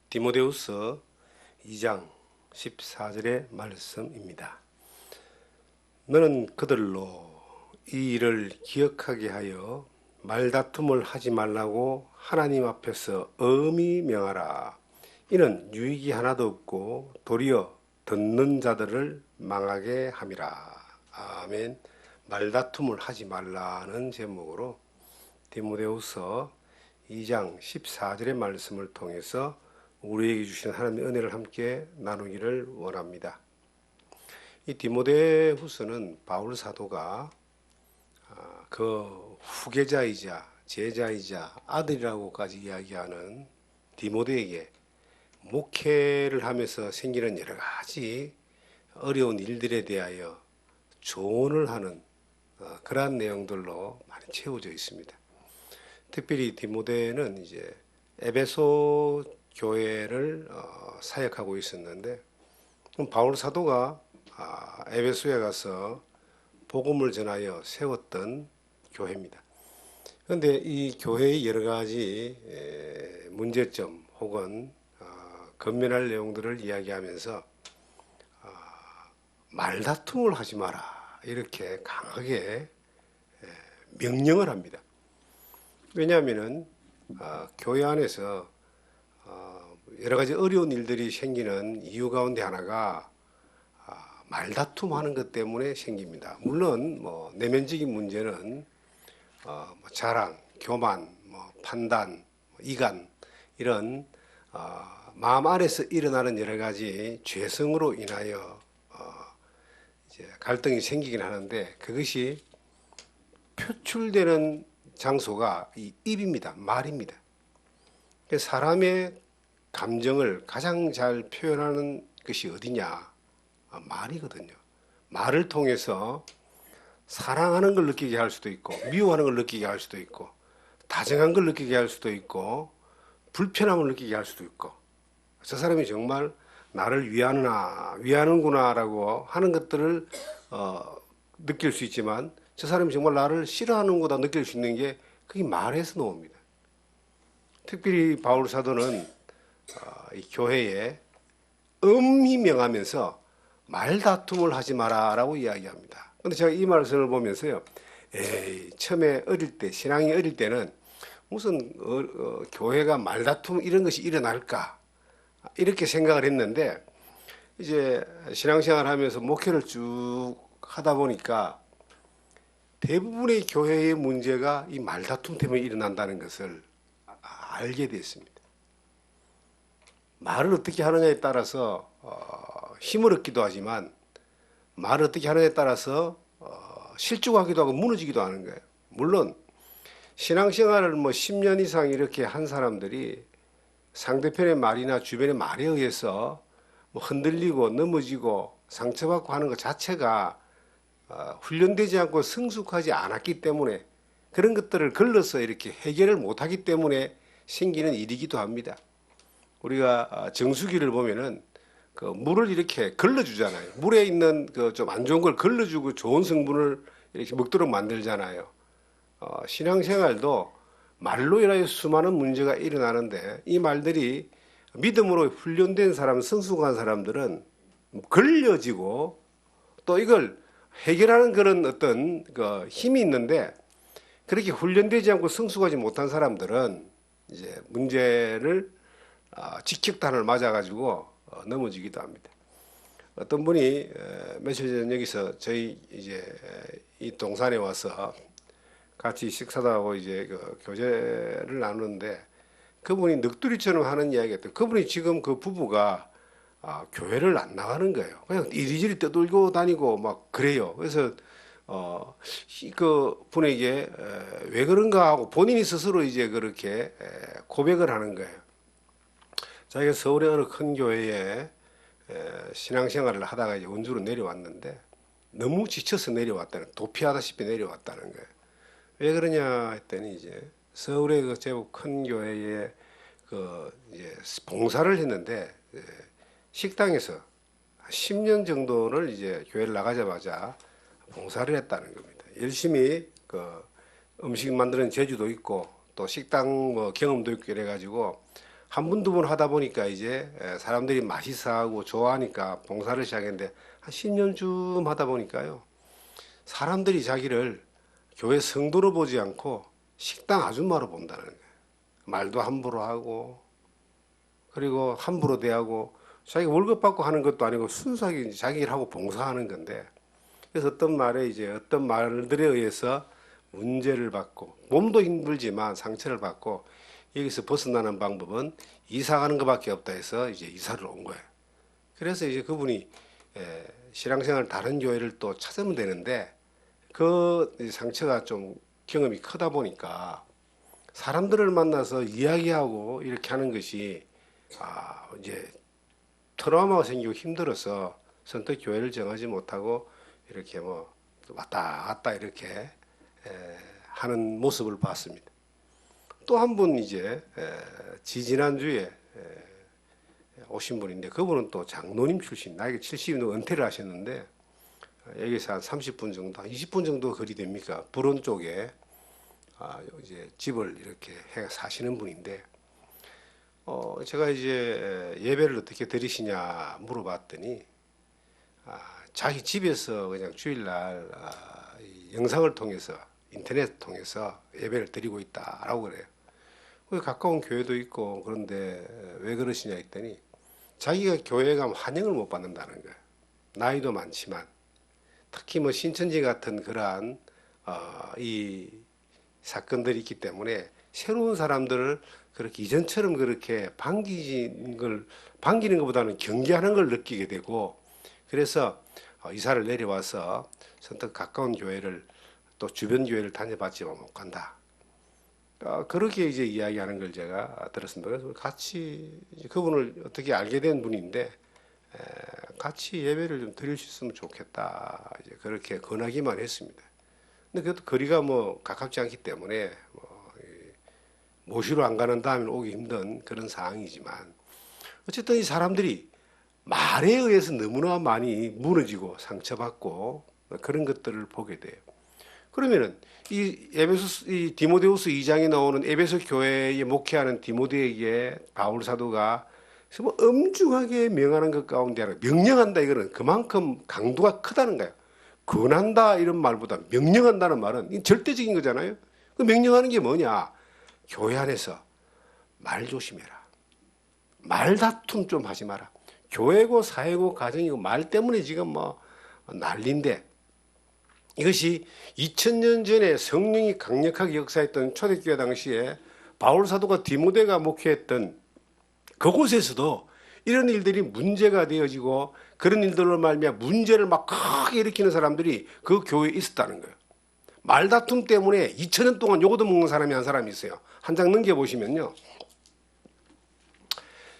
디모데후서 2장 14절의 말씀입니다. 너는 그들로 이 일을 기억하게 하여 말다툼을 하지 말라고 하나님 앞에서 엄히 명하라. 이는 유익이 하나도 없고 도리어 듣는 자들을 망하게 함이라. 아멘. 말다툼을 하지 말라는 제목으로 디모데후서 2장 14절의 말씀을 통해서 우리에게 주신 하나님의 은혜를 함께 나누기를 원합니다. 이 디모데후서는 바울 사도가 그 후계자이자 제자이자 아들이라고까지 이야기하는 디모데에게 목회를 하면서 생기는 여러 가지 어려운 일들에 대하여 조언을 하는 그러한 내용들로 많이 채워져 있습니다. 특별히 디모데는 이제 에베소 교회를 사역하고 있었는데 바울 사도가 에베소에 가서 복음을 전하여 세웠던 교회입니다. 그런데 이 교회의 여러 가지 문제점 혹은 건면할 내용들을 이야기하면서 말다툼을 하지 마라 이렇게 강하게 명령을 합니다. 왜냐하면은 교회 안에서 여러 가지 어려운 일들이 생기는 이유 가운데 하나가 말다툼하는 것 때문에 생깁니다. 물론 뭐 내면적인 문제는 자랑, 교만, 판단, 이간 이런 마음 안에서 일어나는 여러 가지 죄성으로 인하여 이제 갈등이 생기긴 하는데 그것이 표출되는 장소가 이 입입니다. 말입니다. 사람의 감정을 가장 잘 표현하는 것이 어디냐? 말이거든요. 말을 통해서 사랑하는 걸 느끼게 할 수도 있고 미워하는 걸 느끼게 할 수도 있고 다정한 걸 느끼게 할 수도 있고 불편함을 느끼게 할 수도 있고 저 사람이 정말 나를 위하는구나 라고 하는 것들을 느낄 수 있지만 저 사람이 정말 나를 싫어하는구나 느낄 수 있는 게 그게 말에서 나옵니다. 특별히 바울 사도는 이 교회에 엄히 명하면서 말다툼을 하지 마라라고 이야기합니다. 그런데 제가 이 말씀을 보면서요, 처음에 어릴 때 신앙이 어릴 때는 무슨 교회가 말다툼 이런 것이 일어날까 이렇게 생각을 했는데 이제 신앙생활하면서 목회를 쭉 하다 보니까 대부분의 교회의 문제가 이 말다툼 때문에 일어난다는 것을 알게 됐습니다. 말을 어떻게 하느냐에 따라서 힘을 얻기도 하지만 말을 어떻게 하느냐에 따라서 실족하기도 하고 무너지기도 하는 거예요. 물론 신앙생활을 10년 이상 이렇게 한 사람들이 상대편의 말이나 주변의 말에 의해서 흔들리고 넘어지고 상처받고 하는 것 자체가 훈련되지 않고 성숙하지 않았기 때문에 그런 것들을 걸러서 이렇게 해결을 못하기 때문에 생기는 일이기도 합니다. 우리가 정수기를 보면은 그 물을 이렇게 걸러주잖아요. 물에 있는 그 좀 안 좋은 걸 걸러주고 좋은 성분을 이렇게 먹도록 만들잖아요. 신앙생활도 말로 인하여 수많은 문제가 일어나는데 이 말들이 믿음으로 훈련된 사람, 성숙한 사람들은 걸려지고 또 이걸 해결하는 그런 어떤 그 힘이 있는데 그렇게 훈련되지 않고 성숙하지 못한 사람들은 이제 문제를 직격탄을 맞아가지고 넘어지기도 합니다. 어떤 분이 며칠 전 여기서 저희 이제 이 동산에 와서 같이 식사도 하고 이제 그 교제를 나누는데 그분이 넋두리처럼 하는 이야기였던 그분이 지금 그 부부가 교회를 안 나가는 거예요. 그냥 이리저리 떠돌고 다니고 막 그래요. 그래서 그 분에게 왜 그런가 하고 본인이 스스로 이제 그렇게 고백을 하는 거예요. 자기가 서울의 어느 큰 교회에 신앙생활을 하다가 이제 원주로 내려왔는데 너무 지쳐서 내려왔다는 도피하다시피 내려왔다는 거예요. 왜 그러냐 했더니 이제 서울의 그 제법 큰 교회에 그 이제 봉사를 했는데 식당에서 10년 정도를 이제 교회를 나가자마자 봉사를 했다는 겁니다. 열심히 그 음식 만드는 재주도 있고 또 식당 경험도 있고 이래가지고 한 번, 두 번 하다 보니까 이제 사람들이 맛있어하고 좋아하니까 봉사를 시작했는데 한 10년쯤 하다 보니까요. 사람들이 자기를 교회 성도로 보지 않고 식당 아줌마로 본다는 거예요. 말도 함부로 하고 그리고 함부로 대하고 자기 월급 받고 하는 것도 아니고 순수하게 자기 일하고 봉사하는 건데 그래서 어떤 말에 이제 어떤 말들에 의해서 문제를 받고 몸도 힘들지만 상처를 받고 여기서 벗어나는 방법은 이사 가는 것밖에 없다 해서 이제 이사를 온 거예요. 그래서 이제 그분이 신앙생활 다른 교회를 또 찾으면 되는데 그 상처가 좀 경험이 크다 보니까 사람들을 만나서 이야기하고 이렇게 하는 것이 이제 트라우마가 생기고 힘들어서 선뜻 교회를 정하지 못하고 이렇게 뭐 왔다 갔다 이렇게 하는 모습을 봤습니다. 또 한 분 이제 지지난주에 오신 분인데 그분은 또 장로님 출신, 나이가 70이 은퇴를 하셨는데 여기서 한 30분 정도, 20분 정도 거리 됩니까? 불원 쪽에 이제 집을 이렇게 해 사시는 분인데 제가 이제 예배를 어떻게 드리시냐 물어봤더니 자기 집에서 그냥 주일날 이 영상을 통해서 인터넷 통해서 예배를 드리고 있다라고 그래요. 가까운 교회도 있고 그런데 왜 그러시냐 했더니 자기가 교회 가면 환영을 못 받는다는 거예요. 나이도 많지만 특히 뭐 신천지 같은 그러한 이 사건들이 있기 때문에 새로운 사람들을 그렇게 이전처럼 그렇게 반기는 것보다는 경계하는 걸 느끼게 되고 그래서 이사를 내려와서 선뜻 가까운 교회를 또 주변 교회를 다녀봤지만 못 간다. 그렇게 이제 이야기하는 걸 제가 들었습니다. 그래서 같이 그분을 어떻게 알게 된 분인데 같이 예배를 좀 드릴 수 있으면 좋겠다. 이제 그렇게 권하기만 했습니다. 근데 그것도 거리가 뭐 가깝지 않기 때문에 모시러 안 가는 다음에 오기 힘든 그런 상황이지만 어쨌든 이 사람들이 말에 의해서 너무나 많이 무너지고 상처받고 그런 것들을 보게 돼요. 그러면은 이 디모데후서 2장에 나오는 에베소 교회에 목회하는 디모데에게 바울 사도가 정말 엄중하게 명하는 것 가운데 하나, 명령한다 이거는 그만큼 강도가 크다는 거예요. 권한다 이런 말보다 명령한다는 말은 절대적인 거잖아요. 그 명령하는 게 뭐냐? 교회 안에서 말 조심해라. 말다툼 좀 하지 마라. 교회고 사회고 가정이고 말 때문에 지금 뭐 난리인데 이것이 2000년 전에 성령이 강력하게 역사했던 초대교회 당시에 바울 사도가 디모데가 목회했던 그곳에서도 이런 일들이 문제가 되어지고 그런 일들로 말미암아 문제를 막 크게 일으키는 사람들이 그 교회에 있었다는 거예요. 말다툼 때문에 2000년 동안 요거도 먹는 사람이 한 사람이 있어요. 한 장 넘겨보시면요.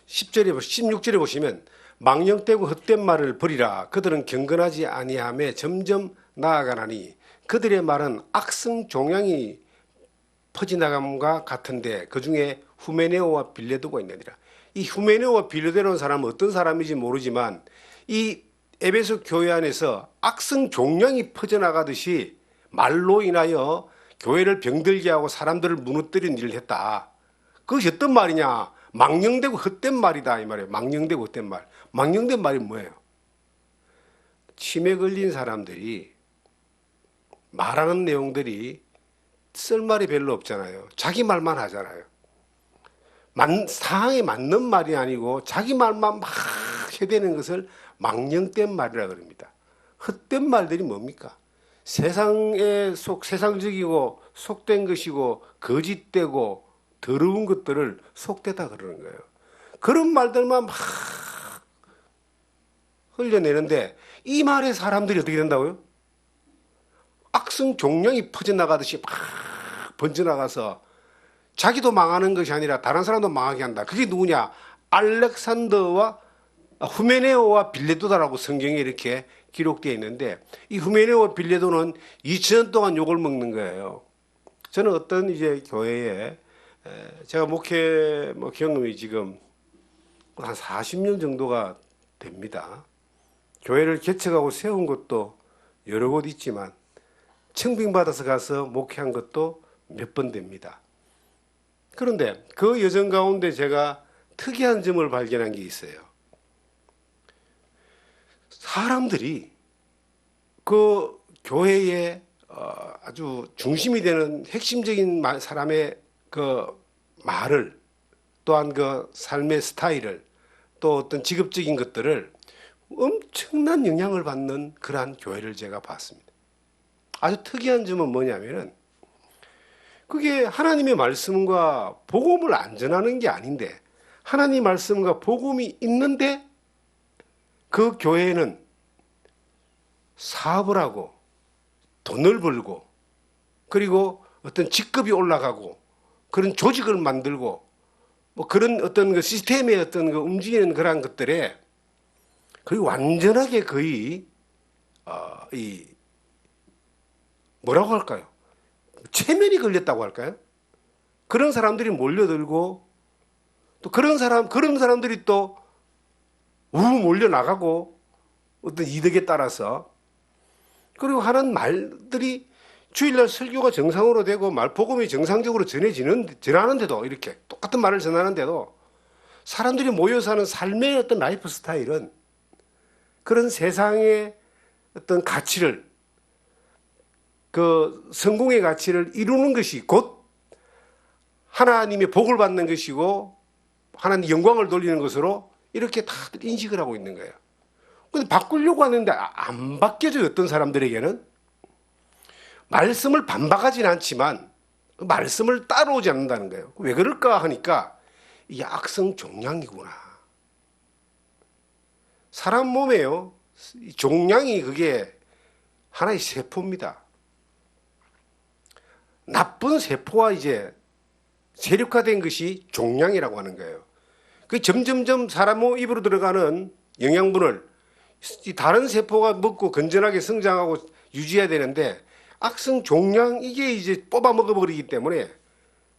16절에 보시면 망령되고 헛된 말을 버리라. 그들은 경건하지 아니하며 점점 나아가나니 그들의 말은 악성 종양이 퍼지나감과 같은데 그중에 후메네오와 빌레도가 있느니라. 이 후메네오와 빌레도라는 사람은 어떤 사람인지 모르지만 이 에베소 교회 안에서 악성 종양이 퍼져나가듯이 말로 인하여 교회를 병들게 하고 사람들을 무너뜨리는 일을 했다. 그것이 어떤 말이냐? 망령되고 헛된 말이다 이 말이에요. 망령되고 헛된 말. 망령된 말이 뭐예요? 치매 걸린 사람들이 말하는 내용들이 쓸말이 별로 없잖아요. 자기 말만 하잖아요. 상황에 맞는 말이 아니고 자기 말만 막 해대는 것을 망령된 말이라 그럽니다. 헛된 말들이 뭡니까? 세상적이고 속된 것이고 거짓되고 더러운 것들을 속되다 그러는 거예요. 그런 말들만 막 흘려내는데 이 말에 사람들이 어떻게 된다고요? 악성 종양이 퍼져나가듯이 막 번져나가서 자기도 망하는 것이 아니라 다른 사람도 망하게 한다. 그게 누구냐? 알렉산더와 후메네오와 빌레도다라고 성경에 이렇게 기록되어 있는데 이 후메네오와 빌레도는 2000년 동안 욕을 먹는 거예요. 저는 어떤 이제 교회에 제가 목회 경험이 지금 한 40년 정도가 됩니다. 교회를 개척하고 세운 것도 여러 곳 있지만 청빙받아서 가서 목회한 것도 몇 번 됩니다. 그런데 그 여정 가운데 제가 특이한 점을 발견한 게 있어요. 사람들이 그 교회의 아주 중심이 되는 핵심적인 사람의 그 말을, 또한 그 삶의 스타일을, 또 어떤 직업적인 것들을 엄청난 영향을 받는 그러한 교회를 제가 봤습니다. 아주 특이한 점은 뭐냐면은 그게 하나님의 말씀과 복음을 안 전하는 게 아닌데, 하나님 말씀과 복음이 있는데 그 교회는 사업을 하고 돈을 벌고, 그리고 어떤 직급이 올라가고 그런 조직을 만들고, 뭐 그런 어떤 그 시스템의 어떤 그 움직이는 그러한 것들에 거의 완전하게 거의 이 뭐라고 할까요? 체면이 걸렸다고 할까요? 그런 사람들이 몰려들고, 또 그런 사람들이 또 몰려 나가고, 어떤 이득에 따라서, 그리고 하는 말들이 주일날 설교가 정상으로 되고 복음이 정상적으로 전하는데도, 이렇게 똑같은 말을 전하는데도 사람들이 모여 사는 삶의 어떤 라이프 스타일은 그런 세상의 어떤 가치를, 그 성공의 가치를 이루는 것이 곧 하나님의 복을 받는 것이고 하나님 영광을 돌리는 것으로 이렇게 다들 인식을 하고 있는 거예요. 근데 바꾸려고 하는데 안 바뀌어져요. 어떤 사람들에게는 말씀을 반박하진 않지만 말씀을 따라오지 않는다는 거예요. 왜 그럴까 하니까 이게 악성 종양이구나. 사람 몸에요, 종양이 그게 하나의 세포입니다. 나쁜 세포와 이제 세력화된 것이 종양이라고 하는 거예요. 그 점점점 사람 몸 입으로 들어가는 영양분을 다른 세포가 먹고 건전하게 성장하고 유지해야 되는데, 악성 종양, 이게 이제 뽑아 먹어버리기 때문에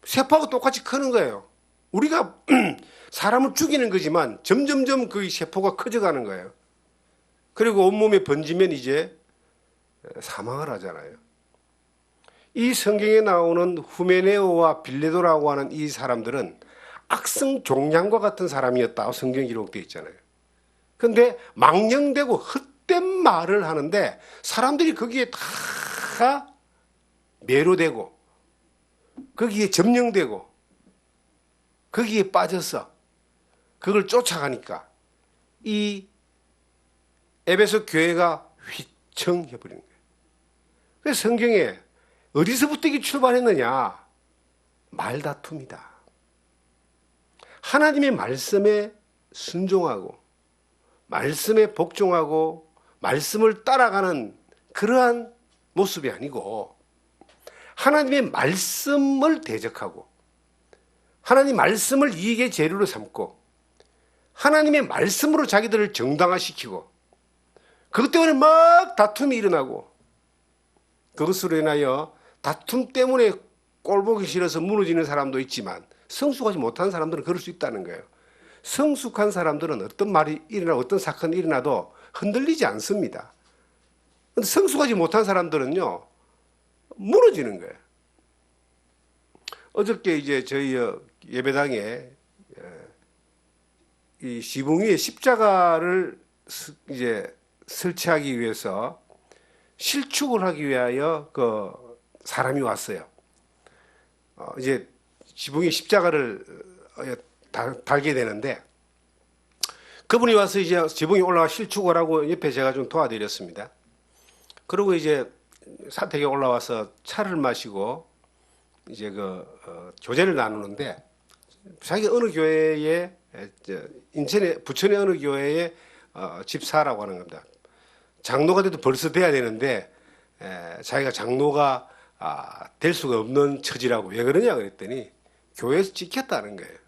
세포하고 똑같이 크는 거예요. 우리가 사람을 죽이는 거지만 점점점 그 세포가 커져가는 거예요. 그리고 온몸에 번지면 이제 사망을 하잖아요. 이 성경에 나오는 후메네오와 빌레도라고 하는 이 사람들은 악성 종양과 같은 사람이었다고 성경 기록되어 있잖아요. 그런데 망령되고 헛된 말을 하는데 사람들이 거기에 다 매료되고 거기에 점령되고 거기에 빠져서 그걸 쫓아가니까 이 에베소 교회가 휘청해버리는 거예요. 그래서 성경에 어디서부터 이게 출발했느냐? 말다툼이다. 하나님의 말씀에 순종하고 말씀에 복종하고 말씀을 따라가는 그러한 모습이 아니고, 하나님의 말씀을 대적하고 하나님 말씀을 이익의 재료로 삼고 하나님의 말씀으로 자기들을 정당화시키고, 그것 때문에 막 다툼이 일어나고, 그것으로 인하여 다툼 때문에 꼴보기 싫어서 무너지는 사람도 있지만 성숙하지 못한 사람들은 그럴 수 있다는 거예요. 성숙한 사람들은 어떤 말이 일어나고 어떤 사건이 일어나도 흔들리지 않습니다. 그런데 성숙하지 못한 사람들은요, 무너지는 거예요. 어저께 이제 저희 예배당에 이 지붕 위에 십자가를 이제 설치하기 위해서 실축을 하기 위하여 그 사람이 왔어요. 이제 지붕에 십자가를 달게 되는데, 그분이 와서 이제 지붕에 올라가 실축을 하고 옆에 제가 좀 도와드렸습니다. 그리고 이제 사택에 올라와서 차를 마시고 이제 교제를 나누는데, 자기 어느 교회에 부천의 어느 교회에 집사라고 하는 겁니다. 장로가 돼도 벌써 돼야 되는데 자기가 장로가 될 수가 없는 처지라고. 왜 그러냐 그랬더니 교회에서 찍혔다는 거예요.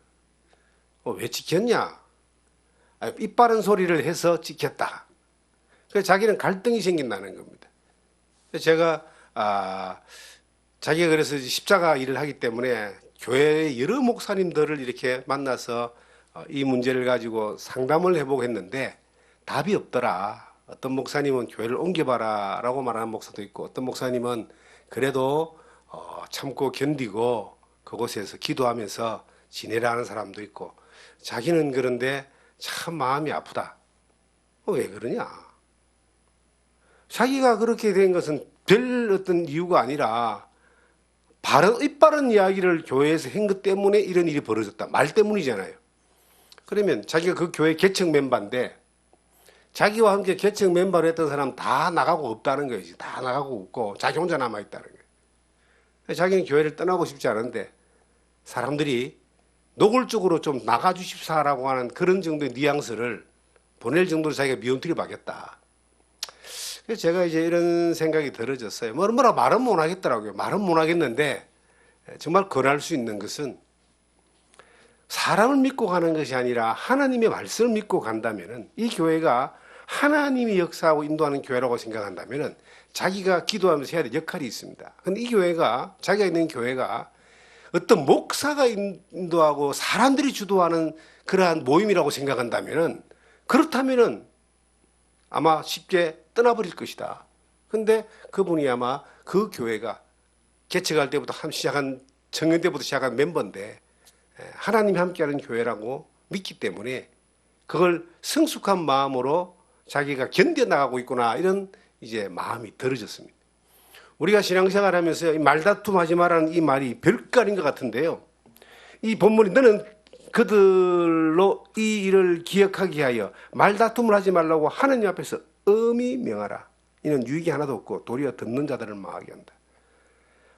왜 찍혔냐? 입 바른 소리를 해서 찍혔다. 그래서 자기는 갈등이 생긴다는 겁니다. 그래서 제가 자기가 그래서 십자가 일을 하기 때문에 교회의 여러 목사님들을 이렇게 만나서 이 문제를 가지고 상담을 해보고 했는데 답이 없더라. 어떤 목사님은 교회를 옮겨봐라 라고 말하는 목사도 있고, 어떤 목사님은 그래도 참고 견디고 그곳에서 기도하면서 지내라 하는 사람도 있고, 자기는 그런데 참 마음이 아프다. 왜 그러냐? 자기가 그렇게 된 것은 별 어떤 이유가 아니라 입바른 이야기를 교회에서 한 것 때문에 이런 일이 벌어졌다. 말 때문이잖아요. 그러면 자기가 그 교회 개척 멤버인데 자기와 함께 개척 멤버를 했던 사람 다 나가고 없다는 거지. 다 나가고 없고 자기 혼자 남아있다는 거예요. 자기는 교회를 떠나고 싶지 않은데 사람들이 노골적으로 좀 나가주십사라고 하는 그런 정도의 뉘앙스를 보낼 정도로 자기가 미움들이 받겠다. 그래서 제가 이제 이런 생각이 들어졌어요. 뭐라 말은 못 하겠더라고요. 말은 못 하겠는데 정말 권할 수 있는 것은 사람을 믿고 가는 것이 아니라 하나님의 말씀을 믿고 간다면은 이 교회가 하나님이 역사하고 인도하는 교회라고 생각한다면은 자기가 기도하면서 해야 될 역할이 있습니다. 근데 이 교회가 자기가 있는 교회가 어떤 목사가 인도하고 사람들이 주도하는 그러한 모임이라고 생각한다면은 그렇다면은 아마 쉽게 떠나버릴 것이다. 근데 그분이 아마 그 교회가 개척할 때부터 시작한 청년 때부터 시작한 멤버인데 하나님이 함께하는 교회라고 믿기 때문에 그걸 성숙한 마음으로 자기가 견뎌나가고 있구나 이런 이제 마음이 들어졌습니다. 우리가 신앙생활하면서 말다툼하지 말라는 이 말이 별거 아닌 것 같은데요. 이 본문이 너는 그들로 이 일을 기억하게 하여 말다툼을 하지 말라고 하느님 앞에서 엄히 명하라. 이는 유익이 하나도 없고 도리어 듣는 자들을 망하게 한다.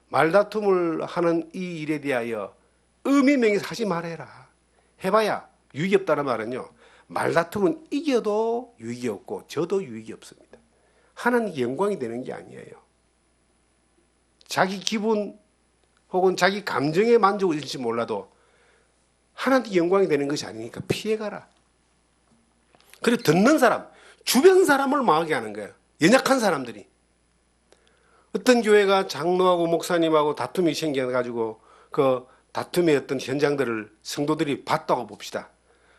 말다툼을 하는 이 일에 대하여 엄히 명해서 하지 말아라. 해봐야 유익이 없다는 말은요. 말다툼은 이겨도 유익이 없고 져도 유익이 없습니다. 하나님 영광이 되는 게 아니에요. 자기 기분 혹은 자기 감정에 만족을 일지 몰라도 하나님께 영광이 되는 것이 아니니까 피해가라. 그리고 듣는 사람, 주변 사람을 망하게 하는 거예요. 연약한 사람들이. 어떤 교회가 장로하고 목사님하고 다툼이 생겨가지고 그 다툼의 어떤 현장들을 성도들이 봤다고 봅시다.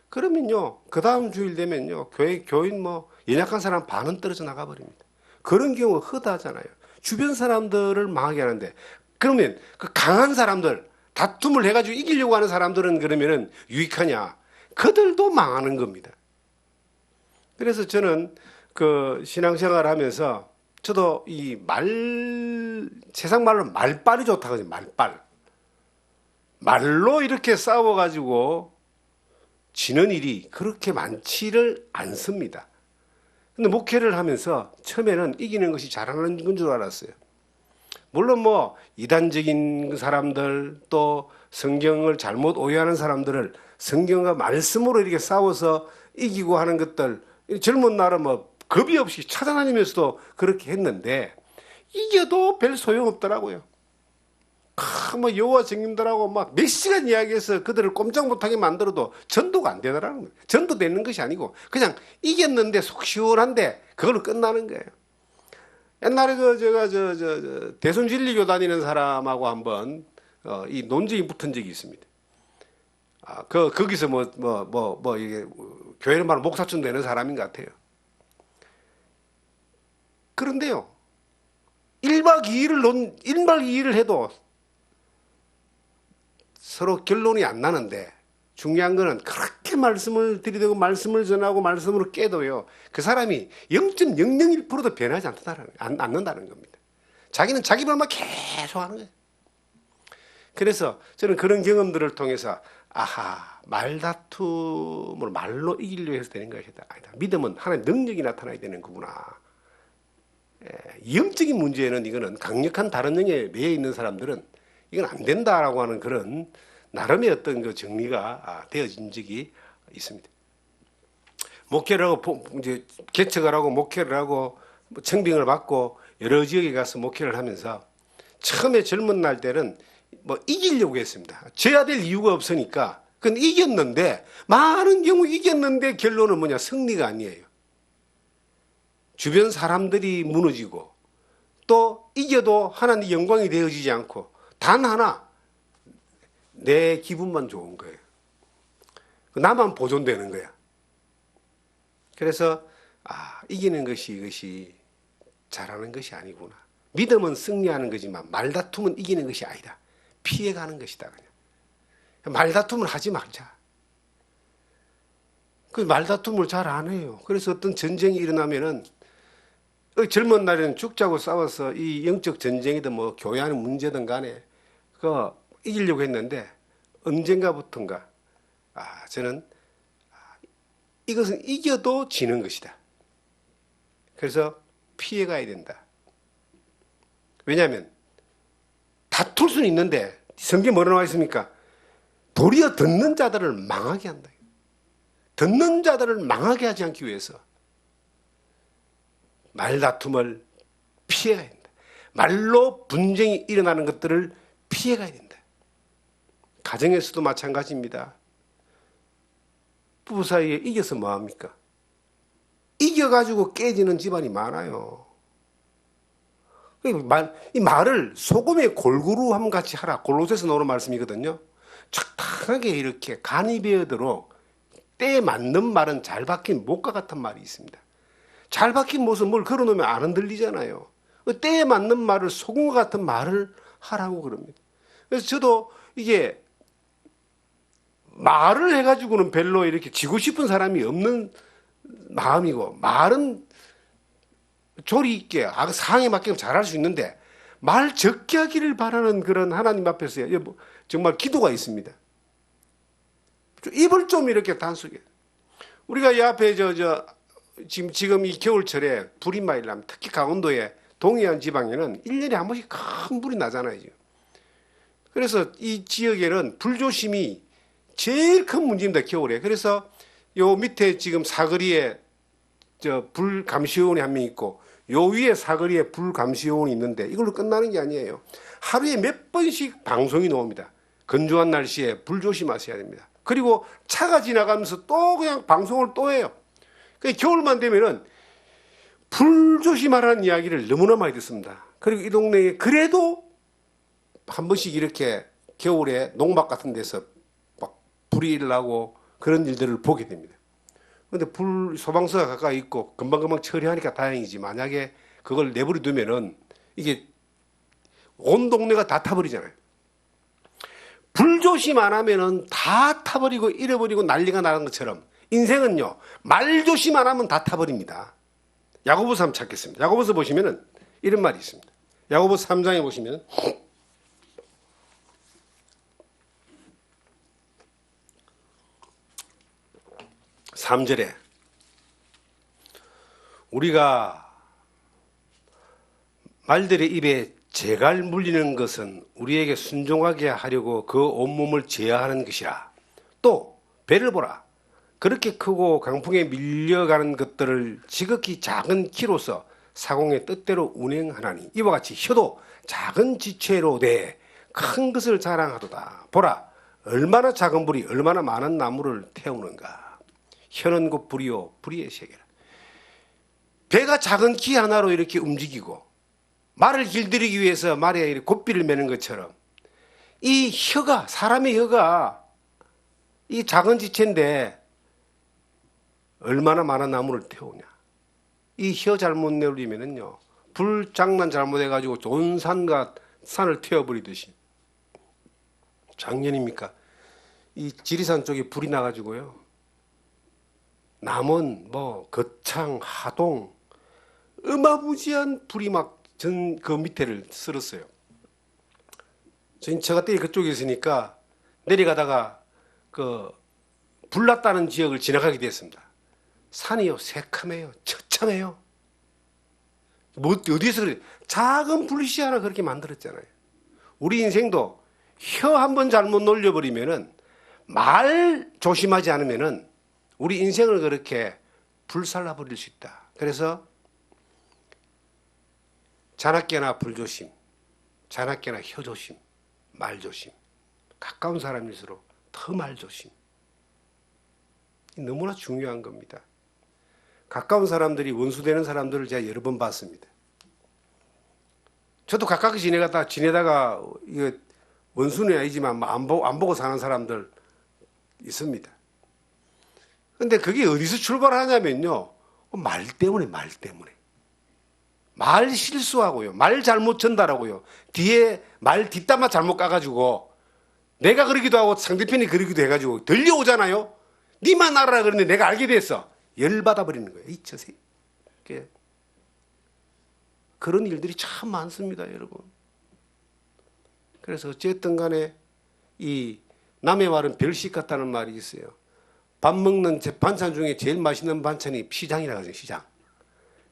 그러면요, 그 다음 주일 되면요, 교인 연약한 사람 반은 떨어져 나가버립니다. 그런 경우 허다하잖아요. 주변 사람들을 망하게 하는데, 그러면 그 강한 사람들, 다툼을 해가지고 이기려고 하는 사람들은 그러면은 유익하냐? 그들도 망하는 겁니다. 그래서 저는 그 신앙생활 하면서 저도 세상 말로 말빨이 좋다고 하죠. 말빨. 말로 이렇게 싸워가지고 지는 일이 그렇게 많지를 않습니다. 근데 목회를 하면서 처음에는 이기는 것이 잘하는 건 줄 알았어요. 물론 이단적인 사람들 또 성경을 잘못 오해하는 사람들을 성경과 말씀으로 이렇게 싸워서 이기고 하는 것들 젊은 날은 겁이 없이 찾아다니면서도 그렇게 했는데 이겨도 별 소용없더라고요. 여호와 증인들하고 몇 시간 이야기해서 그들을 꼼짝 못하게 만들어도 전도가 안 되더라는 거예요. 전도되는 것이 아니고 그냥 이겼는데 속 시원한데 그걸로 끝나는 거예요. 옛날에 제가 대손진리교 다니는 사람하고 한번 이 논쟁이 붙은 적이 있습니다. 거기서 이게 교회를 말하면 목사쯤 되는 사람인 것 같아요. 그런데요, 1박 2일을 해도 서로 결론이 안 나는데 중요한 거는 그렇게 말씀을 들이대고 말씀을 전하고 말씀으로 깨도요, 그 사람이 0.001%도 변하지 않는다는 겁니다. 자기는 자기 말만 계속 하는 거예요. 그래서 저는 그런 경험들을 통해서 말다툼을 말로 이기려고 해서 되는 것이 아니다. 믿음은 하나님의 능력이 나타나야 되는 거구나. 영적인 문제에는 이거는 강력한 다른 영에 매여 있는 사람들은 이건 안 된다라고 하는 그런 나름의 어떤 그 정리가 되어진 적이 있습니다. 목회를 하고 이제 개척을 하고 목회를 하고 청빙을 받고 여러 지역에 가서 목회를 하면서 처음에 젊은 날 때는 이기려고 했습니다. 져야 될 이유가 없으니까. 그건 이겼는데 많은 경우 이겼는데 결론은 뭐냐? 승리가 아니에요. 주변 사람들이 무너지고 또 이겨도 하나님 영광이 되어지지 않고 단 하나 내 기분만 좋은 거예요. 나만 보존되는 거야. 그래서 이기는 것이 이것이 잘하는 것이 아니구나. 믿음은 승리하는 거지만 말다툼은 이기는 것이 아니다. 피해가는 것이다. 그냥 말다툼을 하지 말자. 그 말다툼을 잘 안 해요. 그래서 어떤 전쟁이 일어나면은 젊은 날에는 죽자고 싸워서 이 영적 전쟁이든 뭐 교회하는 문제든 간에 그 이기려고 했는데 언젠가부턴가 저는 이것은 이겨도 지는 것이다. 그래서 피해가야 된다. 왜냐하면 다툴 수는 있는데 성경에 뭐라 나와 있습니까? 도리어 듣는 자들을 망하게 한다. 듣는 자들을 망하게 하지 않기 위해서 말다툼을 피해가야 된다. 말로 분쟁이 일어나는 것들을 피해가야 된다. 가정에서도 마찬가지입니다. 부부 사이에 이겨서 뭐합니까? 이겨가지고 깨지는 집안이 많아요. 이 말을 소금에 골고루 같이 하라. 골로새서 나오는 말씀이거든요. 적당하게 이렇게 간이 배어도록 때에 맞는 말은 잘 박힌 못과 같은 말이 있습니다. 잘 박힌 못은 뭘 걸어놓으면 안 흔들리잖아요. 때에 맞는 말을 소금과 같은 말을 하라고 그럽니다. 그래서 저도 이게 말을 해가지고는 별로 이렇게 지고 싶은 사람이 없는 마음이고, 말은 조리 있게 상황에 맞게 잘할 수 있는데 말 적게 하기를 바라는 그런 하나님 앞에서 정말 기도가 있습니다. 입을 좀 이렇게 단속해. 우리가 이 앞에 지금 이 겨울철에 불이 많이 나면 특히 강원도에 동해안 지방에는 1년에 한 번씩 큰 불이 나잖아요. 지금. 그래서 이 지역에는 불조심이 제일 큰 문제입니다. 겨울에. 그래서 요 밑에 지금 사거리에 불감시요원이 한 명 있고 요 위에 사거리에 불감시요원이 있는데 이걸로 끝나는 게 아니에요. 하루에 몇 번씩 방송이 나옵니다. 건조한 날씨에 불 조심하셔야 됩니다. 그리고 차가 지나가면서 또 그냥 방송을 또 해요. 겨울만 되면은 불 조심하라는 이야기를 너무나 많이 듣습니다. 그리고 이 동네에 그래도 한 번씩 이렇게 겨울에 농막 같은 데서 막 불이 일어나고 그런 일들을 보게 됩니다. 그런데 소방서가 가까이 있고 금방금방 처리하니까 다행이지, 만약에 그걸 내버려 두면은 이게 온 동네가 다 타버리잖아요. 불조심 안 하면은 다 타버리고 잃어버리고 난리가 나는 것처럼 인생은요, 말조심 안 하면 다 타버립니다. 야고보서 한번 찾겠습니다. 야고보서 보시면은 이런 말이 있습니다. 야고보서 3장에 보시면 3절에 우리가 말들의 입에 재갈 물리는 것은 우리에게 순종하게 하려고 그 온몸을 제어하는 것이라. 또 배를 보라. 그렇게 크고 강풍에 밀려가는 것들을 지극히 작은 키로서 사공의 뜻대로 운행하나니 이와 같이 혀도 작은 지체로 돼 큰 것을 자랑하도다. 보라, 얼마나 작은 불이 얼마나 많은 나무를 태우는가. 혀는 곧 불이요 불의의 세계라. 배가 작은 키 하나로 이렇게 움직이고 말을 길들이기 위해서 말에 고삐를 매는 것처럼 이 혀가, 사람의 혀가 이 작은 지체인데 얼마나 많은 나무를 태우냐. 이 혀 잘못 내리면은요, 불장난 잘못해가지고 온 산을 태워버리듯이. 작년입니까? 이 지리산 쪽에 불이 나가지고요, 남원, 거창, 하동, 어마무지한 불이 막 그 밑에를 쓸었어요. 제가 때 그쪽에 있으니까 내려가다가 불났다는 지역을 지나가게 됐습니다. 산이요, 새카매요, 처참해요. 어디서 그래? 작은 불씨 하나 그렇게 만들었잖아요. 우리 인생도 혀 한번 잘못 놀려버리면은, 말 조심하지 않으면은 우리 인생을 그렇게 불살라 버릴 수 있다. 그래서 자나깨나 불조심, 자나깨나 혀조심, 말조심. 가까운 사람일수록 더 말조심. 너무나 중요한 겁니다. 가까운 사람들이 원수되는 사람들을 제가 여러 번 봤습니다. 저도 가깝게 지내다가 이거 원수는 아니지만 안 보고 사는 사람들 있습니다. 근데 그게 어디서 출발하냐면요, 말 때문에. 말 실수하고요, 말 잘못 전달하고요, 뒤에 말 뒷담화 잘못 까가지고 내가 그러기도 하고 상대편이 그러기도 해가지고 들려오잖아요. 니만 알아라 그러는데 내가 알게 됐어. 열받아 버리는 거예요. 이 저새. 그런 일들이 참 많습니다, 여러분. 그래서 어쨌든 간에 이 남의 말은 별식 같다는 말이 있어요. 밥 먹는 반찬 중에 제일 맛있는 반찬이 시장이라고 하죠, 시장.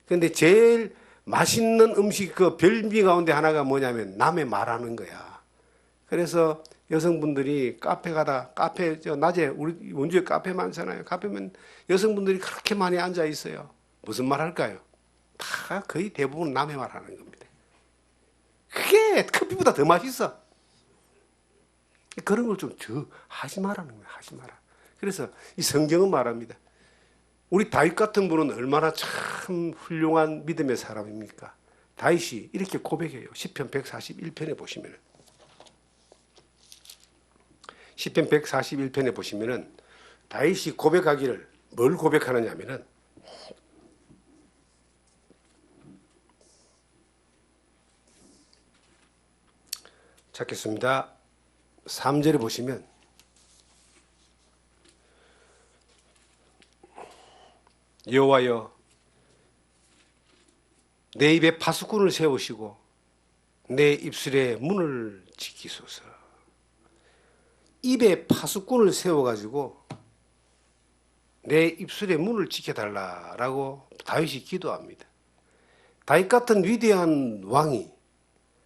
그런데 제일 맛있는 음식 그 별미 가운데 하나가 뭐냐면 남의 말하는 거야. 그래서 여성분들이 카페 가다, 카페 낮에 우리 원주에 카페 많잖아요. 카페면 여성분들이 그렇게 많이 앉아 있어요. 무슨 말 할까요? 다 거의 대부분 남의 말 하는 겁니다. 그게 커피보다 더 맛있어. 그런 걸 좀 하지 말라는 거예요. 하지 마라. 그래서 이 성경은 말합니다. 우리 다윗 같은 분은 얼마나 참 훌륭한 믿음의 사람입니까? 다윗이 이렇게 고백해요. 시편 141편에 보시면은. 시편 141편에 보시면은 다윗이 고백하기를 뭘 고백하느냐면은 찾겠습니다. 3절에 보시면 여호와여 내 입에 파수꾼을 세우시고 내 입술에 문을 지키소서. 입에 파수꾼을 세워가지고 내 입술에 문을 지켜달라라고 다윗이 기도합니다. 다윗 같은 위대한 왕이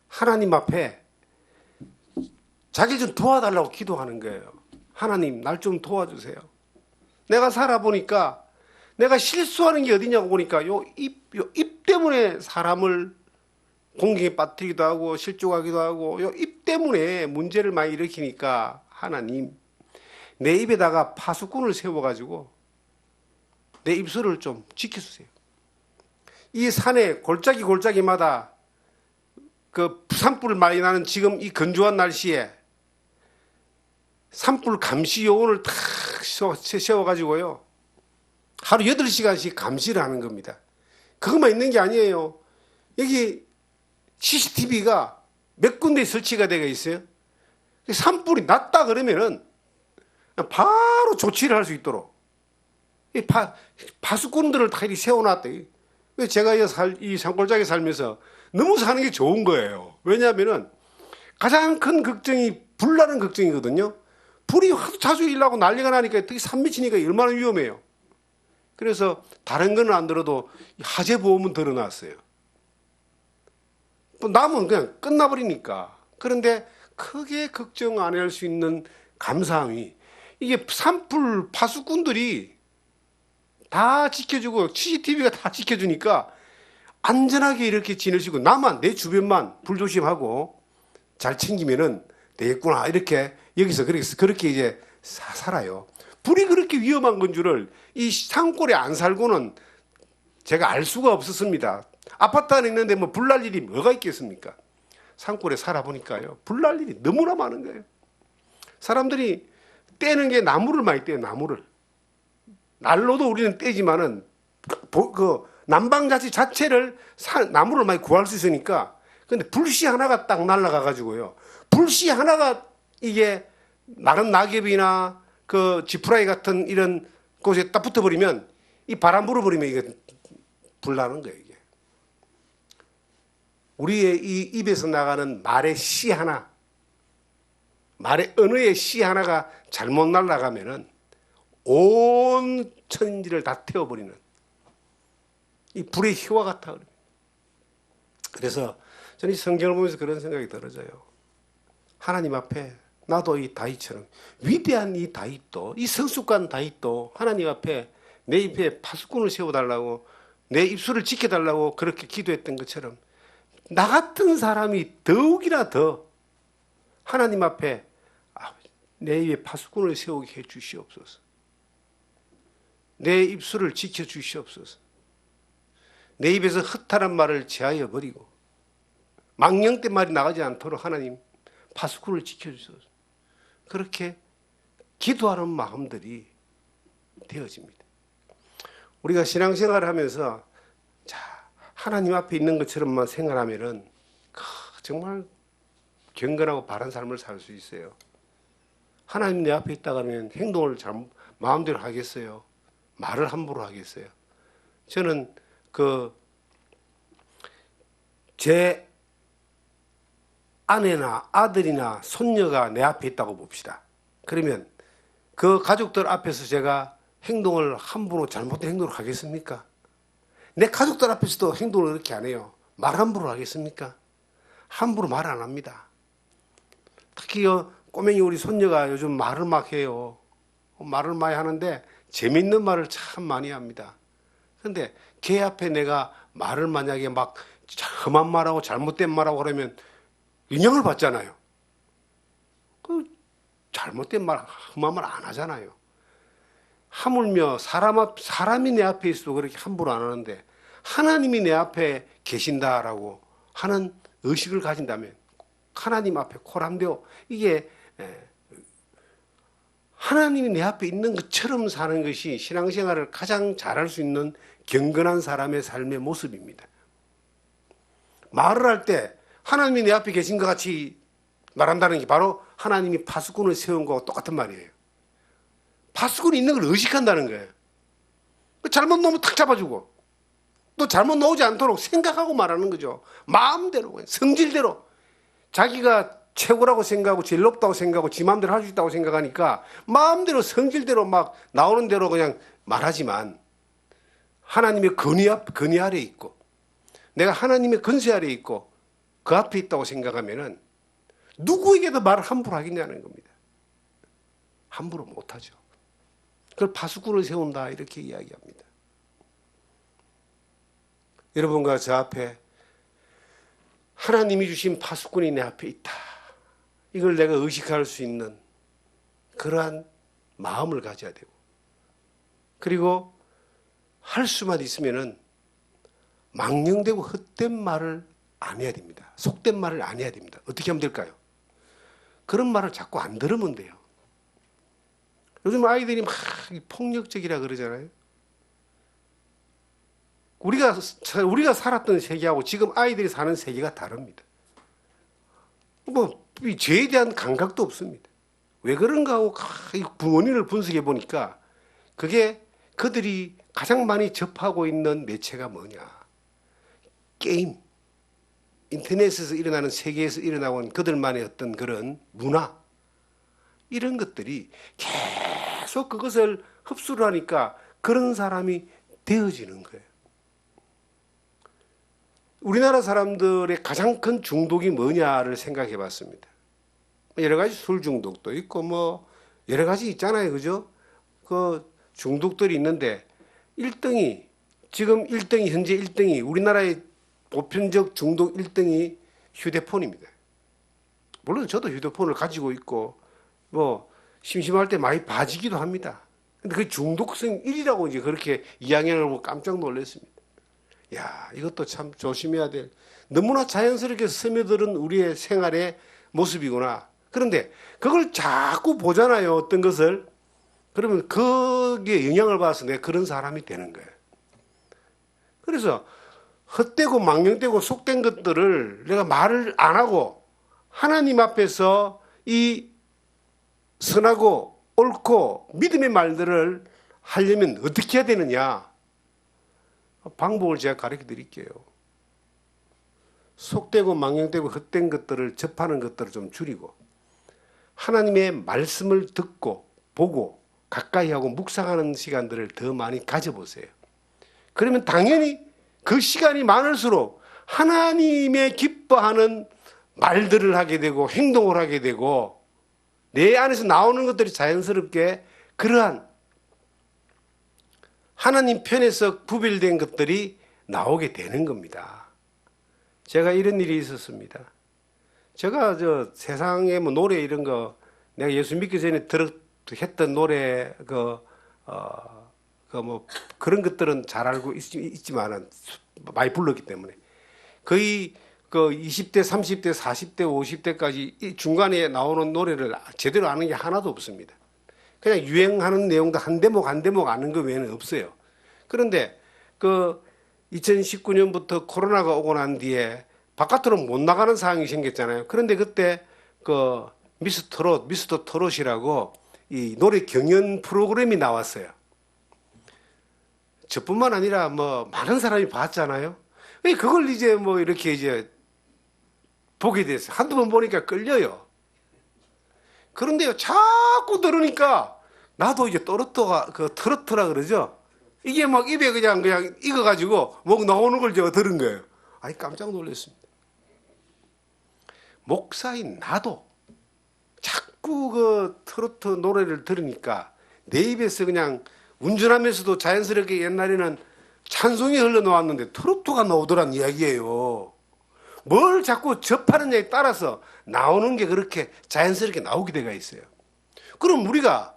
하나님 앞에 자기 좀 도와달라고 기도하는 거예요. 하나님 날 좀 도와주세요. 내가 살아보니까 내가 실수하는 게 어디냐고 보니까 요 입 때문에 사람을 공경에 빠뜨리기도 하고 실족하기도 하고 요 입 때문에 문제를 많이 일으키니까 하나님 내 입에다가 파수꾼을 세워가지고 내 입술을 좀 지켜주세요. 이 산에 골짜기마다 그 산불 많이 나는 지금 이 건조한 날씨에 산불 감시 요원을 탁 세워가지고요. 하루 8시간씩 감시를 하는 겁니다. 그것만 있는 게 아니에요. 여기 CCTV가 몇 군데 설치가 되어 있어요. 산불이 났다 그러면은 바로 조치를 할 수 있도록 파수꾼들을 다 이렇게 세워놨다. 제가 이 산골짜기에 살면서 너무 사는 게 좋은 거예요. 왜냐하면은 가장 큰 걱정이 불나는 걱정이거든요. 불이 자주 일나고 난리가 나니까 특히 산 밑이니까 얼마나 위험해요. 그래서 다른 건 안 들어도 화재 보험은 들어놨어요. 남은 그냥 끝나버리니까. 그런데 크게 걱정 안 할 수 있는 감사함이 이게 산불 파수꾼들이 다 지켜주고 CCTV가 다 지켜주니까 안전하게 이렇게 지낼 수 있고 나만 내 주변만 불조심하고 잘 챙기면은 되겠구나 이렇게 여기서 그렇게 이제 살아요. 불이 그렇게 위험한 건 줄을 이 산골에 안 살고는 제가 알 수가 없었습니다. 아파트 안에 있는데 뭐 불날 일이 뭐가 있겠습니까? 산골에 살아보니까요. 불날 일이 너무나 많은 거예요. 사람들이 떼는 게 나무를 많이 떼요. 나무를. 난로도 우리는 떼지만은 그 난방자재 자체를 나무를 많이 구할 수 있으니까 근데 불씨 하나가 딱 날아가 가지고요. 불씨 하나가 이게 마른 낙엽이나 그 지푸라기 같은 이런 곳에 딱 붙어버리면 이 바람 불어버리면 이게 불나는 거예요. 이게 우리의 이 입에서 나가는 말의 씨 하나, 말의 언어의 씨 하나가 잘못 날아가면은 온 천지를 다 태워버리는 이 불의 희와 같아. 그래서 저는 이 성경을 보면서 그런 생각이 들어져요. 하나님 앞에 나도 이 다윗처럼 위대한 이 다윗도 이 성숙한 다윗도 하나님 앞에 내 입에 파수꾼을 세워달라고 내 입술을 지켜달라고 그렇게 기도했던 것처럼 나 같은 사람이 더욱이나 더 하나님 앞에 내 입에 파수꾼을 세우게 해 주시옵소서. 내 입술을 지켜 주시옵소서. 내 입에서 허탈한 말을 제하여 버리고 망령된 말이 나가지 않도록 하나님 파수꾼을 지켜주소서. 그렇게 기도하는 마음들이 되어집니다. 우리가 신앙생활을 하면서 하나님 앞에 있는 것처럼만 생각하면은 정말 경건하고 바른 삶을 살 수 있어요. 하나님 내 앞에 있다 그러면 행동을 마음대로 하겠어요? 말을 함부로 하겠어요? 저는 제 아내나 아들이나 손녀가 내 앞에 있다고 봅시다. 그러면 그 가족들 앞에서 제가 행동을 함부로 잘못된 행동을 하겠습니까? 내 가족들 앞에서도 행동을 그렇게 안 해요. 말 함부로 하겠습니까? 함부로 말 안 합니다. 특히 꼬맹이 우리 손녀가 요즘 말을 막 해요. 말을 많이 하는데 재밌는 말을 참 많이 합니다. 그런데 걔 앞에 내가 말을 만약에 막 험한 말하고 잘못된 말하고 그러면 영향을 받잖아요. 그 잘못된 말, 험한 말 안 하잖아요. 하물며 사람이 내 앞에 있어도 그렇게 함부로 안 하는데 하나님이 내 앞에 계신다라고 하는 의식을 가진다면 하나님 앞에 코람되어 이게 하나님이 내 앞에 있는 것처럼 사는 것이 신앙생활을 가장 잘할 수 있는 경건한 사람의 삶의 모습입니다. 말을 할 때 하나님이 내 앞에 계신 것 같이 말한다는 게 바로 하나님이 파수꾼을 세운 거와 똑같은 말이에요. 파수꾼이 있는 걸 의식한다는 거예요. 잘못 놓으면 탁 잡아주고 또 잘못 놓지 않도록 생각하고 말하는 거죠. 마음대로, 성질대로. 자기가 최고라고 생각하고 제일 높다고 생각하고 지 마음대로 할 수 있다고 생각하니까 마음대로 성질대로 막 나오는 대로 그냥 말하지만 하나님의 건의 아래에 있고 내가 하나님의 건세 아래에 있고 그 앞에 있다고 생각하면은 누구에게도 말을 함부로 하겠냐는 겁니다. 함부로 못하죠. 그걸 파수꾼을 세운다 이렇게 이야기합니다. 여러분과 저 앞에 하나님이 주신 파수꾼이 내 앞에 있다. 이걸 내가 의식할 수 있는 그러한 마음을 가져야 되고 그리고 할 수만 있으면은 망령되고 헛된 말을 안 해야 됩니다. 속된 말을 안 해야 됩니다. 어떻게 하면 될까요? 그런 말을 자꾸 안 들으면 돼요. 요즘 아이들이 막 폭력적이라 그러잖아요. 우리가 살았던 세계하고 지금 아이들이 사는 세계가 다릅니다. 죄에 대한 감각도 없습니다. 왜 그런가 하고 원인을 분석해 보니까 그게 그들이 가장 많이 접하고 있는 매체가 뭐냐. 게임, 인터넷에서 일어나는 세계에서 일어나온 그들만의 어떤 그런 문화 이런 것들이 계속 그것을 흡수를 하니까 그런 사람이 되어지는 거예요. 우리나라 사람들의 가장 큰 중독이 뭐냐를 생각해 봤습니다. 여러 가지 술 중독도 있고 뭐 여러 가지 있잖아요. 그죠? 그 중독들이 있는데 현재 1등이 우리나라의 보편적 중독 1등이 휴대폰입니다. 물론 저도 휴대폰을 가지고 있고 뭐 심심할 때 많이 봐지기도 합니다. 근데 그 중독성 1이라고 이제 그렇게 이야기를 하고 깜짝 놀랐습니다. 야, 이것도 참 조심해야 될 너무나 자연스럽게 스며드는 우리의 생활의 모습이구나. 그런데 그걸 자꾸 보잖아요. 어떤 것을. 그러면 거기에 영향을 받아서 내가 그런 사람이 되는 거예요. 그래서 헛되고 망령되고 속된 것들을 내가 말을 안 하고 하나님 앞에서 이 선하고 옳고 믿음의 말들을 하려면 어떻게 해야 되느냐? 방법을 제가 가르쳐 드릴게요. 속되고 망령되고 헛된 것들을 접하는 것들을 좀 줄이고 하나님의 말씀을 듣고 보고 가까이 하고 묵상하는 시간들을 더 많이 가져보세요. 그러면 당연히 그 시간이 많을수록 하나님의 기뻐하는 말들을 하게 되고 행동을 하게 되고 내 안에서 나오는 것들이 자연스럽게 그러한 하나님 편에서 구별된 것들이 나오게 되는 겁니다. 제가 이런 일이 있었습니다. 제가 세상에 뭐 노래 이런 거 내가 예수 믿기 전에 했던 노래 뭐 그런 것들은 잘 알고 있지만은 많이 불렀기 때문에 거의 20대, 30대, 40대, 50대까지 중간에 나오는 노래를 제대로 아는 게 하나도 없습니다. 그냥 유행하는 내용도 한 대목 아는 거 외에는 없어요. 그런데 2019년부터 코로나가 오고 난 뒤에 바깥으로 못 나가는 상황이 생겼잖아요. 그런데 그때 미스터 트롯이라고 이 노래 경연 프로그램이 나왔어요. 저뿐만 아니라 뭐 많은 사람이 봤잖아요. 그걸 이제 뭐 이렇게 이제 보게 됐어요. 한두 번 보니까 끌려요. 그런데요, 자꾸 들으니까 나도 이제 트로트라 그러죠. 이게 막 입에 그냥 익어가지고 목 나오는 걸 제가 들은 거예요. 아니, 깜짝 놀랐습니다. 목사인 나도 자꾸 그 트로트 노래를 들으니까 내 입에서 그냥 운전하면서도 자연스럽게 옛날에는 찬송이 흘러나왔는데 트로트가 나오더란 이야기예요. 뭘 자꾸 접하느냐에 따라서 나오는 게 그렇게 자연스럽게 나오게 돼가 있어요. 그럼 우리가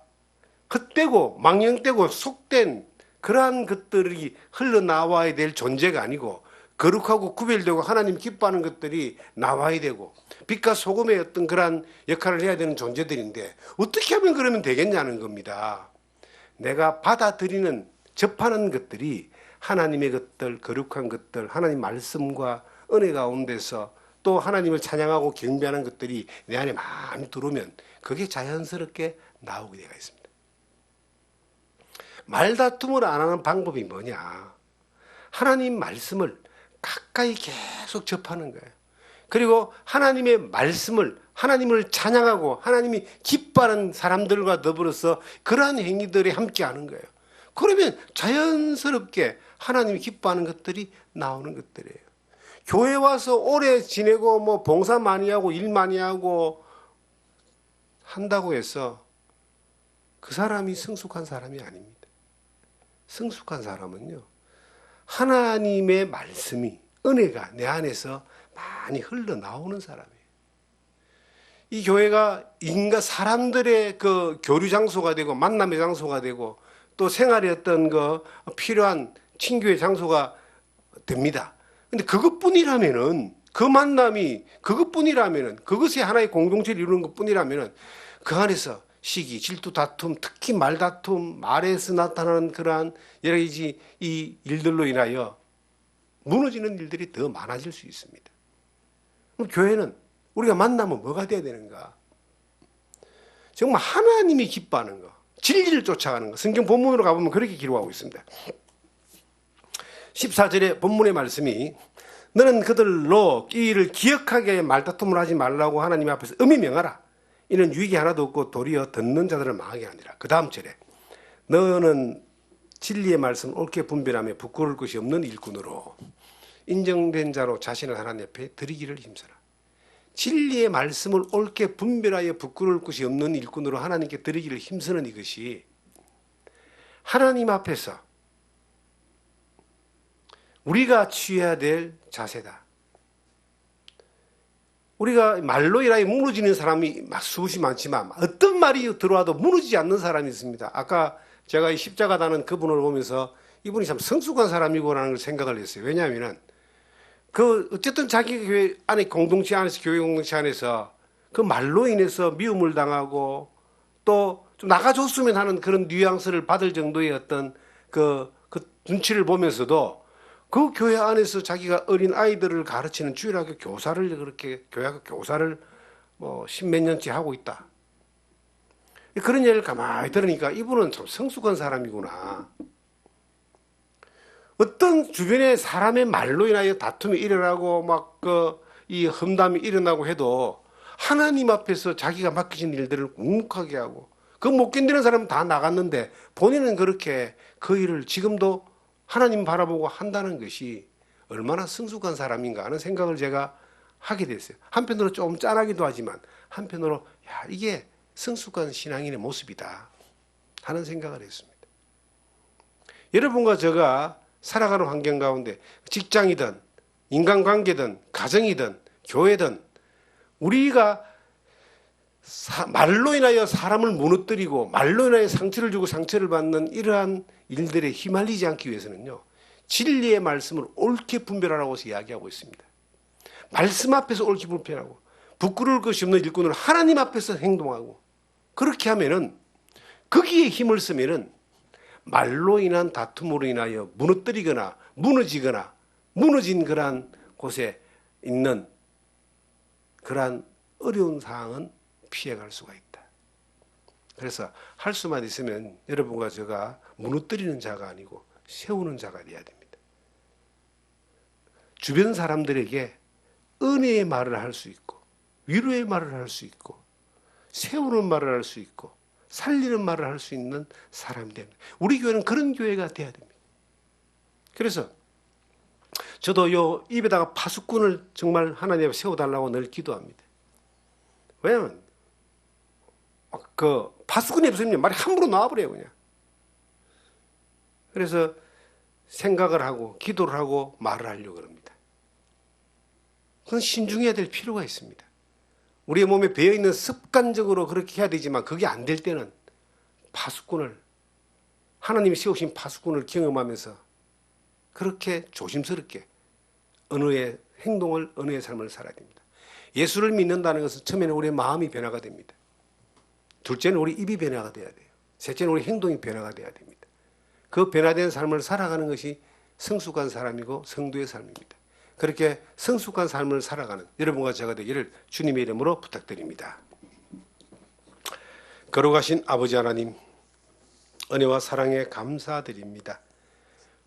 헛되고 망령되고 속된 그러한 것들이 흘러나와야 될 존재가 아니고 거룩하고 구별되고 하나님 기뻐하는 것들이 나와야 되고 빛과 소금의 어떤 그러한 역할을 해야 되는 존재들인데 어떻게 하면 그러면 되겠냐는 겁니다. 내가 받아들이는 접하는 것들이 하나님의 것들, 거룩한 것들, 하나님 말씀과 은혜 가운데서 또 하나님을 찬양하고 경배하는 것들이 내 안에 많이 들어오면 그게 자연스럽게 나오게 되어 있습니다. 말다툼을 안 하는 방법이 뭐냐? 하나님 말씀을 가까이 계속 접하는 거예요. 그리고 하나님의 말씀을, 하나님을 찬양하고 하나님이 기뻐하는 사람들과 더불어서 그러한 행위들이 함께 하는 거예요. 그러면 자연스럽게 하나님이 기뻐하는 것들이 나오는 것들이에요. 교회 와서 오래 지내고 뭐 봉사 많이 하고 일 많이 하고 한다고 해서 그 사람이 성숙한 사람이 아닙니다. 성숙한 사람은요, 하나님의 말씀이, 은혜가 내 안에서 많이 흘러나오는 사람이에요. 이 교회가 사람들의 그 교류 장소가 되고 만남의 장소가 되고 또 생활의 어떤 그 필요한 친교의 장소가 됩니다. 근데 그것뿐이라면은, 그 만남이 그것뿐이라면은, 그것이 하나의 공동체를 이루는 것뿐이라면은 그 안에서 시기, 질투, 다툼, 특히 말다툼, 말에서 나타나는 그러한 여러 가지 이 일들로 인하여 무너지는 일들이 더 많아질 수 있습니다. 그럼 교회는 우리가 만나면 뭐가 돼야 되는가? 정말 하나님이 기뻐하는 거, 진리를 쫓아가는 거. 성경 본문으로 가보면 그렇게 기록하고 있습니다. 14절의 본문의 말씀이 너는 그들로 이 일을 기억하게 말다툼을 하지 말라고 하나님 앞에서 엄히 명하라. 이는 유익이 하나도 없고 도리어 듣는 자들을 망하게 하니라. 그 다음 절에 너는 진리의 말씀을 옳게 분별하며 부끄러울 것이 없는 일꾼으로 인정된 자로 자신을 하나님 앞에 드리기를 힘써라. 진리의 말씀을 옳게 분별하여 부끄러울 것이 없는 일꾼으로 하나님께 드리기를 힘쓰는 이것이 하나님 앞에서 우리가 취해야 될 자세다. 우리가 말로 인하여 무너지는 사람이 수없이 많지만 어떤 말이 들어와도 무너지지 않는 사람이 있습니다. 아까 제가 이 십자가 다는 그분을 보면서 이분이 참 성숙한 사람이구나라는 걸 생각을 했어요. 왜냐하면 어쨌든 자기 교회 안에 공동체 안에서, 교회 공동체 안에서 그 말로 인해서 미움을 당하고 또 좀 나가줬으면 하는 그런 뉘앙스를 받을 정도의 어떤 그 눈치를 보면서도 그 교회 안에서 자기가 어린 아이들을 가르치는 주일학교 교사를 그렇게 교회학교 교사를 뭐 십몇 년째 하고 있다. 그런 얘기를 가만히 들으니까 이분은 참 성숙한 사람이구나. 어떤 주변에 사람의 말로 인하여 다툼이 일어나고 막 이 험담이 일어나고 해도 하나님 앞에서 자기가 맡기신 일들을 묵묵하게 하고 그 못 견디는 사람은 다 나갔는데 본인은 그렇게 그 일을 지금도 하나님 바라보고 한다는 것이 얼마나 성숙한 사람인가 하는 생각을 제가 하게 됐어요. 한편으로 좀 짠하기도 하지만 한편으로 이게 성숙한 신앙인의 모습이다 하는 생각을 했습니다. 여러분과 제가 살아가는 환경 가운데 직장이든 인간관계든 가정이든 교회든 우리가 말로 인하여 사람을 무너뜨리고 말로 인하여 상처를 주고 상처를 받는 이러한 일들에 휘말리지 않기 위해서는요, 진리의 말씀을 옳게 분별하라고 해서 이야기하고 있습니다. 말씀 앞에서 옳게 분별하고 부끄러울 것이 없는 일꾼으로 하나님 앞에서 행동하고 그렇게 하면은 거기에 힘을 쓰면은 말로 인한 다툼으로 인하여 무너뜨리거나 무너지거나 무너진 그러한 곳에 있는 그러한 어려운 상황은 피해갈 수가 있다. 그래서 할 수만 있으면 여러분과 제가 무너뜨리는 자가 아니고 세우는 자가 되어야 됩니다. 주변 사람들에게 은혜의 말을 할 수 있고 위로의 말을 할 수 있고 세우는 말을 할 수 있고 살리는 말을 할 수 있는 사람이 됩니다. 우리 교회는 그런 교회가 돼야 됩니다. 그래서 저도 요 입에다가 파수꾼을 정말 하나님 앞에 세워달라고 늘 기도합니다. 왜냐하면 그 파수꾼이 없으면 말이 함부로 나와버려요 그냥. 그래서 생각을 하고 기도를 하고 말을 하려고 합니다. 그건 신중해야 될 필요가 있습니다. 우리의 몸에 배어있는 습관적으로 그렇게 해야 되지만 그게 안 될 때는 파수꾼을 하나님이 세우신 파수꾼을 경험하면서 그렇게 조심스럽게 언어의 행동을 언어의 삶을 살아야 됩니다. 예수를 믿는다는 것은 처음에는 우리의 마음이 변화가 됩니다. 둘째는 우리 입이 변화가 돼야 돼요. 셋째는 우리 행동이 변화가 돼야 됩니다. 그 변화된 삶을 살아가는 것이 성숙한 사람이고 성도의 삶입니다. 그렇게 성숙한 삶을 살아가는 여러분과 제가 되기를 주님의 이름으로 부탁드립니다. 거룩하신 아버지 하나님, 은혜와 사랑에 감사드립니다.